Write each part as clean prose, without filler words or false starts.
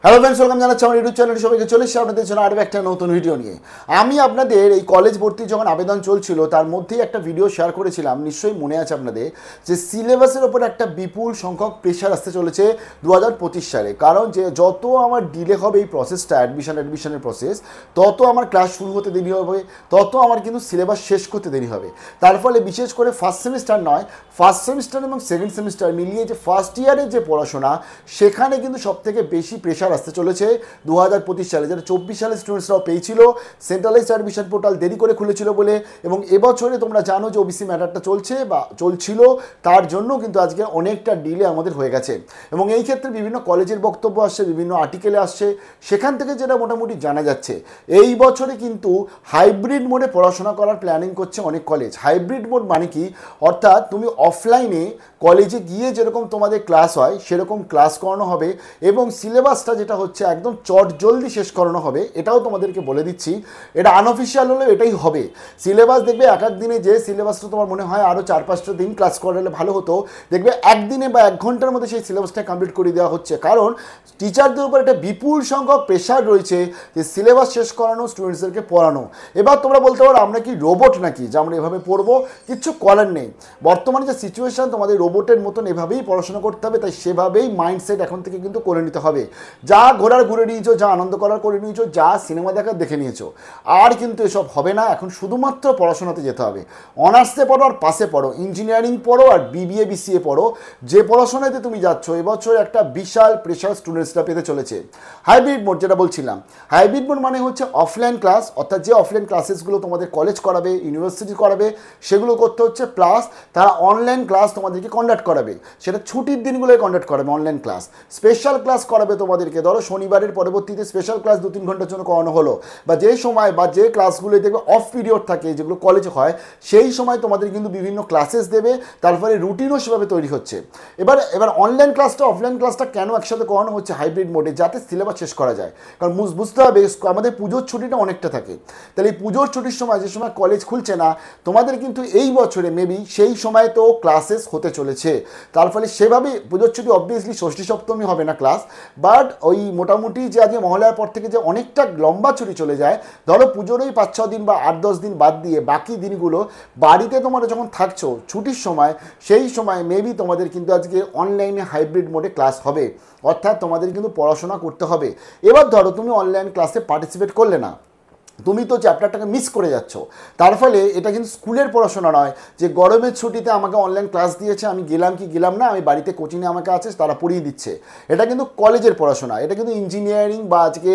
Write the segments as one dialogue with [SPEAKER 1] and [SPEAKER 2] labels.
[SPEAKER 1] Hello friends, welcome জানাচ্ছি আমার YouTube চ্যানেলে। সবাইকে চলে এসেছি আপনাদের জন্য আরও একটা নতুন ভিডিও নিয়ে। আমি আপনাদের এই কলেজ ভর্তির যখন আবেদন চলছিল তার মধ্যেই একটা ভিডিও শেয়ার করেছিলাম, নিশ্চয়ই মনে আছে আপনাদের, যে সিলেবাসের ওপর একটা বিপুল সংখ্যক প্রেশার আসতে চলেছে 2025 সালে। কারণ যে যত আমার ডিলে হবে এই প্রসেসটা, অ্যাডমিশনের প্রসেস, তত আমার ক্লাস শুরু হতে দেরি হবে, তত আমার কিন্তু সিলেবাস শেষ করতে দেরি হবে। তার ফলে বিশেষ করে ফার্স্ট সেমিস্টার নয়, ফার্স্ট সেমিস্টার এবং সেকেন্ড সেমিস্টার মিলিয়ে যে ফার্স্ট ইয়ারের যে পড়াশোনা, সেখানে কিন্তু সবথেকে বেশি প্রেশার আসতে চলেছে 2025 সালে। যেটা 24 সালে স্টুডেন্টসরাও পেয়েছিল, সেন্ট্রালাইজড অ্যাডমিশন পোর্টাল দেরি করে খুলেছিল বলে, এবং এবছরে তোমরা জানো যে ওবিসি ম্যাটারটা চলছে বা চলছিল, তার জন্য কিন্তু আজকে অনেকটা ডিলে আমাদের হয়ে গেছে। এবং এই ক্ষেত্রে বিভিন্ন কলেজের বক্তব্য আসছে, বিভিন্ন আর্টিকেলে আসছে, সেখান থেকে যেটা মোটামুটি জানা যাচ্ছে, এই বছরে কিন্তু হাইব্রিড মোডে পড়াশোনা করার প্ল্যানিং করছে অনেক কলেজ। হাইব্রিড মোড মানে কি? অর্থাৎ তুমি অফলাইনে কলেজে গিয়ে যেরকম তোমাদের ক্লাস হয় সেরকম ক্লাস করানো হবে, এবং সিলেবাসটা যেটা হচ্ছে একদম চট জলদি শেষ করানো হবে। এটাও তোমাদেরকে বলে দিচ্ছি, এটা আনঅফিসিয়াল হলেও এটাই হবে। সিলেবাস দেখবে এক এক দিনে, যে সিলেবাসটা তোমার মনে হয় আরও 4-5টা দিন ক্লাস করালে ভালো হতো, দেখবে একদিনে বা 1 ঘন্টার মধ্যে সেই সিলেবাসটা কমপ্লিট করে দেওয়া হচ্ছে। কারণ টিচারদের উপর একটা বিপুল সংখ্যক প্রেশার রয়েছে যে সিলেবাস শেষ করানো, স্টুডেন্টসদেরকে পড়ানো। এবার তোমরা বলতে পারো আমরা কি রোবট নাকি যে আমরা এভাবে পড়বো? কিচ্ছু করার নেই। বর্তমানে যে সিচুয়েশান, তোমাদের রোবটের মতন এভাবেই পড়াশোনা করতে হবে, তাই সেভাবেই মাইন্ডসেট এখন থেকে কিন্তু করে নিতে হবে। যা ঘোরার ঘুরে নিয়েছো, যা আনন্দ করার করে নিয়েছো, যা সিনেমা দেখার দেখে নিয়েছো, আর কিন্তু এসব হবে না। এখন শুধুমাত্র পড়াশোনাতে যেতে হবে। অনার্সে পড়ো আর পাশে পড়ো, ইঞ্জিনিয়ারিং পড়ো আর বিবিএ বিসিএ পড়ো, যে পড়াশোনাতে তুমি যাচ্ছ, এবছর একটা বিশাল প্রেশার স্টুডেন্টসরা পেতে চলেছে। হাইব্রিড মোড যেটা বলছিলাম, হাইব্রিড মোড মানে হচ্ছে অফলাইন ক্লাস, অর্থাৎ যে অফলাইন ক্লাসেসগুলো তোমাদের কলেজ করাবে, ইউনিভার্সিটি করাবে, সেগুলো করতে হচ্ছে, প্লাস তারা অনলাইন ক্লাস তোমাদেরকে কন্ডাক্ট করাবে। সেটা ছুটির দিনগুলোয় কন্ডাক্ট করাবে অনলাইন ক্লাস। স্পেশাল ক্লাস করাবে তোমাদেরকে, ধরো শনিবারের পরবর্তীতে স্পেশাল ক্লাস 2-3 ঘন্টার জন্য করানো হলো, বা যে সময় বা যে ক্লাসগুলো দেখবে অফ পিরিয়ড থাকে, যেগুলো কলেজে হয়, সেই সময় তোমাদের কিন্তু বিভিন্ন ক্লাসেস দেবে। তারপরে রুটিনও সেভাবে তৈরি হচ্ছে। এবার অনলাইন ক্লাসটা অফলাইন ক্লাসটা কেন একসাথে করানো হচ্ছে হাইব্রিড মোডে? যাতে সিলেবাস শেষ করা যায়। কারণ বুঝতে হবে আমাদের পুজোর ছুটিটা অনেকটা থাকে, তাহলে এই পুজোর ছুটির সময়, যে সময় কলেজ খুলছে না, তোমাদের কিন্তু এই বছরে মেবি সেই সময় তো ক্লাসেস হতে চলেছে। তার ফলে সেভাবে পুজোর ছুটি অবভিয়াসলি ষষ্ঠী সপ্তমী হবে না ক্লাস, বাট ওই মোটামুটি যে আজকে মহালয়ার পর থেকে যে অনেকটা লম্বা ছুটি চলে যায়, ধরো পুজোর ওই 5-6 দিন বা 8-10 দিন বাদ দিয়ে বাকি দিনগুলো বাড়িতে তোমরা যখন থাকছো ছুটির সময়, সেই সময় মেবি তোমাদের কিন্তু আজকে অনলাইনে হাইব্রিড মোডে ক্লাস হবে। অর্থাৎ তোমাদের কিন্তু পড়াশোনা করতে হবে। এবার ধরো তুমি অনলাইন ক্লাসে পার্টিসিপেট করলে না, তুমি তো চ্যাপ্টারটাকে মিস করে যাচ্ছ। তার ফলে এটা কিন্তু স্কুলের পড়াশোনা নয় যে গরমের ছুটিতে আমাকে অনলাইন ক্লাস দিয়েছে, আমি গেলাম কি গেলাম না, আমি বাড়িতে কোচিংয়ে আমাকে আছে তারা পড়িয়ে দিচ্ছে। এটা কিন্তু কলেজের পড়াশোনা, এটা কিন্তু ইঞ্জিনিয়ারিং বা আজকে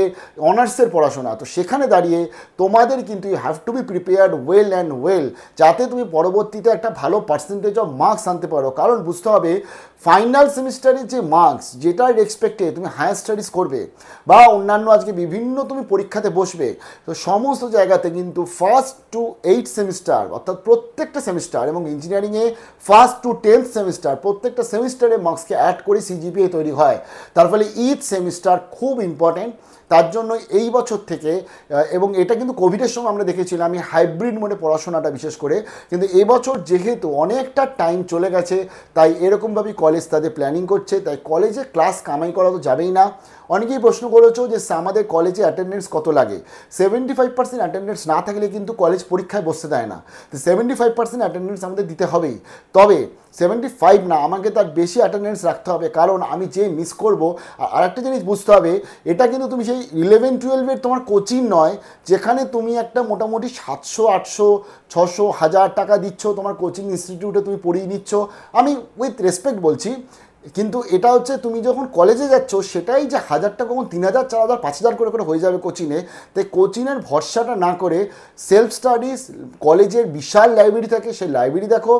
[SPEAKER 1] অনার্সের পড়াশোনা। তো সেখানে দাঁড়িয়ে তোমাদের কিন্তু you have to be prepared well and well, যাতে তুমি পরবর্তীতে একটা ভালো পার্সেন্টেজ অফ মার্কস আনতে পারো। কারণ বুঝতে হবে, ফাইনাল সেমিস্টারের যে মার্কস, যেটার রেসপেক্টে তুমি হায়ার স্টাডিজ করবে বা অন্যান্য আজকে বিভিন্ন তুমি পরীক্ষাতে বসবে, তো সমস্ত জায়গাতে কিন্তু ফার্স্ট টু 8 সেমিস্টার, অর্থাৎ প্রত্যেকটা সেমিস্টার, এবং ইঞ্জিনিয়ারিংয়ে ফার্স্ট টু 10th সেমিস্টার, প্রত্যেকটা সেমিস্টারে মার্কসকে অ্যাড করে সিজিপিএ তৈরি হয়। তার ফলে ইচ সেমিস্টার খুব ইম্পর্টেন্ট। তার জন্য এই বছর থেকে, এবং এটা কিন্তু কোভিডের সময় আমরা দেখেছিলাম, আমি হাইব্রিড মোডে পড়াশোনাটা বিশেষ করে, কিন্তু এবছর যেহেতু অনেকটা টাইম চলে গেছে, তাই এরকমভাবেই কলেজ তাদের প্ল্যানিং করছে। তাই কলেজে ক্লাস কামাই করা তো যাবেই না। অনেকেই প্রশ্ন করেছো যে আমাদের কলেজে অ্যাটেন্ডেন্স কত লাগে। 75% অ্যাটেন্ডেন্স না থাকলে কিন্তু কলেজ পরীক্ষায় বসতে দেয় না। তো 75% অ্যাটেন্ডেন্স আমাদের দিতে হবেই। তবে 75 না, আমাকে তার বেশি অ্যাটেন্ডেন্স রাখতে হবে, কারণ আমি যে মিস করব। আর একটা জিনিস বুঝতে হবে, এটা কিন্তু তুমি সেই 11-12 তোমার কোচিং নয়, যেখানে তুমি একটা মোটামুটি 700, 800, 600, 1000 টাকা দিচ্ছ তোমার কোচিং ইনস্টিটিউটে, তুমি পড়িয়ে নিচ্ছ। আমি উইথ রেসপেক্ট বলছি, কিন্তু এটা হচ্ছে তুমি যখন কলেজে যাচ্ছ, সেটাই যে 1000 টাকা, কখন 3000, 4000, 5000 করে করে হয়ে যাবে কোচিংয়ে। তাই কোচিংয়ের ভরসাটা না করে সেলফ স্টাডিজ, কলেজের বিশাল লাইব্রেরি থাকে, সেই লাইব্রেরি দেখো।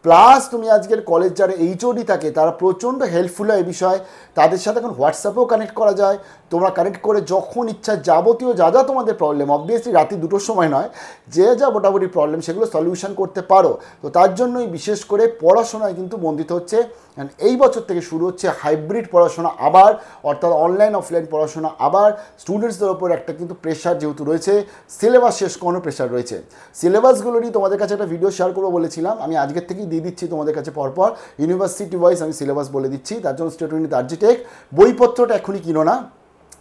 [SPEAKER 1] প্লাস তুমি আজকের কলেজ যারা এইচওডি থাকে, তারা প্রচণ্ড হেল্পফুল হয় এই বিষয়ে। তাদের সাথে এখন হোয়াটসঅ্যাপেও কানেক্ট করা যায়। তোমরা কানেক্ট করে যখন ইচ্ছা যাবতীয় যা যা তোমাদের প্রবলেম, অবভিয়াসলি রাতে 2টোর সময় নয়, যে যা মোটামুটি প্রবলেম সেগুলো সলিউশন করতে পারো। তো তার জন্যই বিশেষ করে পড়াশোনায় কিন্তু মন দিতে হচ্ছে। অ্যান্ড এই বছর থেকে শুরু হচ্ছে হাইব্রিড পড়াশোনা আবার, অর্থাৎ অনলাইন অফলাইন পড়াশোনা আবার। স্টুডেন্টসদের ওপর একটা কিন্তু প্রেশার যেহেতু রয়েছে, সিলেবাস শেষ করানোর প্রেশার রয়েছে। সিলেবাসগুলো নিয়ে তোমাদের কাছে একটা ভিডিও শেয়ার করবো বলেছিলাম, আমি আজকের থেকেই দিয়ে দিচ্ছি তোমাদের কাছে পরপর। ইউনিভার্সিটি ওয়াইজ আমি সিলেবাস বলে দিচ্ছি, তার জন্য স্টেট ইউনিট আরজিটেক বইপত্রটা এখনই কিনো না।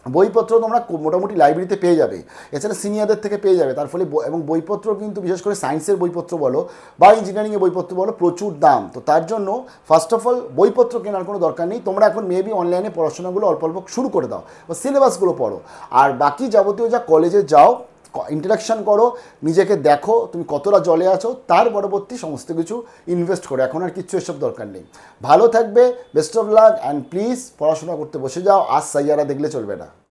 [SPEAKER 1] বইপত্র তোমরা মোটামুটি লাইব্রেরিতে পেয়ে যাবে, এছাড়া সিনিয়রদের থেকে পেয়ে যাবে। তার ফলে এবং বইপত্র কিন্তু বিশেষ করে সায়েন্সের বইপত্র বলো বা ইঞ্জিনিয়ারিংয়ের বইপত্র বলো প্রচুর দাম। তো তার জন্য ফার্স্ট অফ অল বইপত্র কেনার কোনো দরকার নেই, তোমরা এখন মেবি অনলাইনে পড়াশোনাগুলো অল্প অল্প শুরু করে দাও বা সিলেবাসগুলো পড়ো। আর বাকি যাবতীয় যা কলেজে যাও, ইন্টারাকশান করো, নিজেকে দেখো তুমি কতটা জলে আছো, তার পরবর্তী সমস্ত কিছু ইনভেস্ট করো। এখন আর কিচ্ছু এসব দরকার নেই। ভালো থাকবে, best of luck, and please পড়াশোনা করতে বসে যাও, আজ সাইয়ারা দেখলে চলবে না।